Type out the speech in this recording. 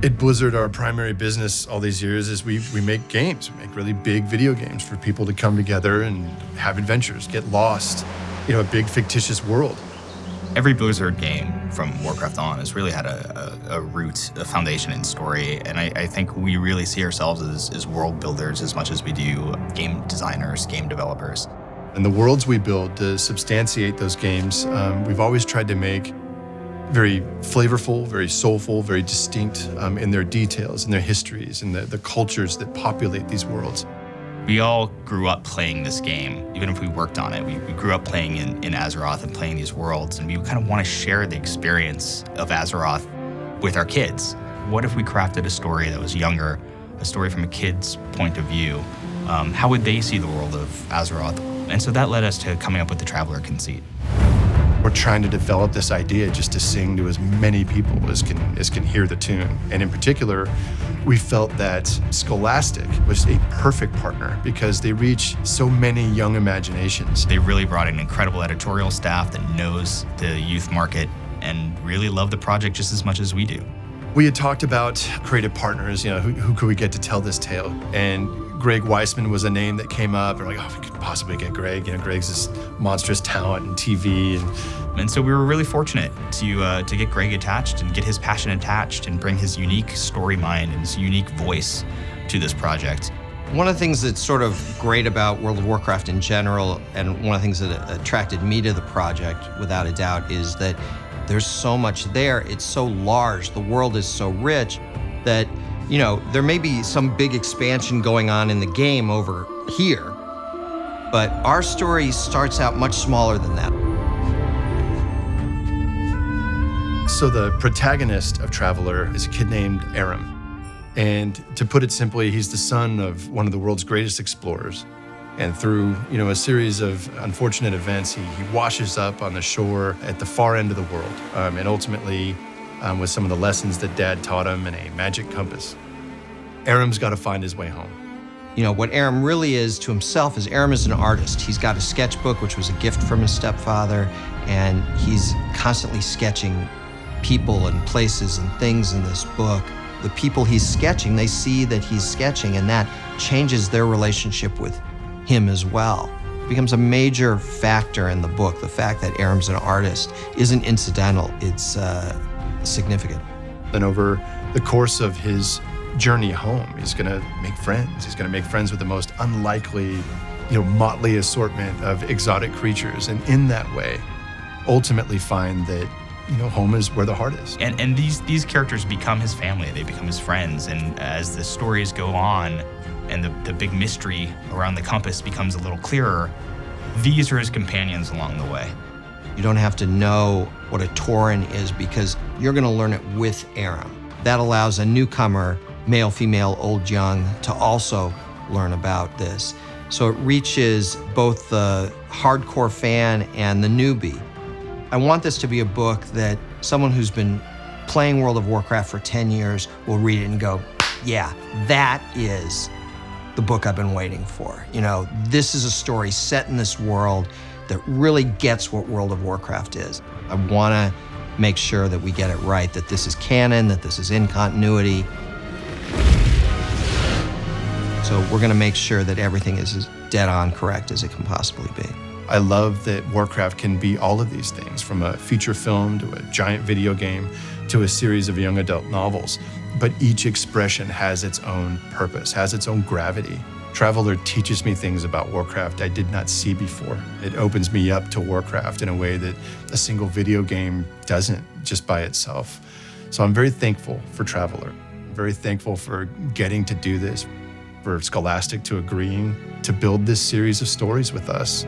At Blizzard, our primary business all these years is we make games. We make really big video games for people to come together and have adventures, get lost, a big fictitious world. Every Blizzard game from Warcraft on has really had a root, a foundation in story, and I think we really see ourselves as world builders as much as we do game designers, game developers. And the worlds we build to substantiate those games, we've always tried to make very flavorful, very soulful, very distinct in their details, in their histories, and the cultures that populate these worlds. We all grew up playing this game, even if we worked on it. We grew up playing in Azeroth and playing these worlds, and we kind of want to share the experience of Azeroth with our kids. What if we crafted a story that was younger, a story from a kid's point of view? How would they see the world of Azeroth? And so that led us to coming up with the Traveler conceit. We're trying to develop this idea just to sing to as many people as can hear the tune. And in particular, we felt that Scholastic was a perfect partner because they reach so many young imaginations. They really brought an incredible editorial staff that knows the youth market and really love the project just as much as we do. We had talked about creative partners, who could we get to tell this tale? And Greg Weisman was a name that came up. We're like, oh, we could possibly get Greg. Greg's this monstrous talent in TV. And so we were really fortunate to get Greg attached and get his passion attached and bring his unique story mind and his unique voice to this project. One of the things that's sort of great about World of Warcraft in general, and one of the things that attracted me to the project, without a doubt, is that there's so much there. It's so large. The world is so rich that there may be some big expansion going on in the game over here, but our story starts out much smaller than that. So the protagonist of Traveler is a kid named Aram. And to put it simply, he's the son of one of the world's greatest explorers. And through, a series of unfortunate events, he washes up on the shore at the far end of the world. And ultimately, with some of the lessons that Dad taught him in a magic compass, Aram's got to find his way home. What Aram really is to himself is Aram is an artist. He's got a sketchbook, which was a gift from his stepfather, and he's constantly sketching people and places and things in this book. The people he's sketching, they see that he's sketching, and that changes their relationship with him as well. It becomes a major factor in the book. The fact that Aram's an artist isn't incidental, it's significant. And over the course of his journey home, he's gonna make friends. He's gonna make friends with the most unlikely, motley assortment of exotic creatures. And in that way, ultimately find that, home is where the heart is. And these characters become his family, they become his friends. And as the stories go on and the big mystery around the compass becomes a little clearer, these are his companions along the way. You don't have to know what a Tauren is because you're gonna learn it with Aram. That allows a newcomer, male, female, old, young, to also learn about this. So it reaches both the hardcore fan and the newbie. I want this to be a book that someone who's been playing World of Warcraft for 10 years will read it and go, yeah, that is the book I've been waiting for. This is a story set in this world that really gets what World of Warcraft is. I wanna make sure that we get it right, that this is canon, that this is in continuity. So we're gonna make sure that everything is as dead on correct as it can possibly be. I love that Warcraft can be all of these things, from a feature film to a giant video game to a series of young adult novels. But each expression has its own purpose, has its own gravity. Traveler teaches me things about Warcraft I did not see before. It opens me up to Warcraft in a way that a single video game doesn't just by itself. So I'm very thankful for Traveler. I'm very thankful for getting to do this, for Scholastic to agreeing to build this series of stories with us.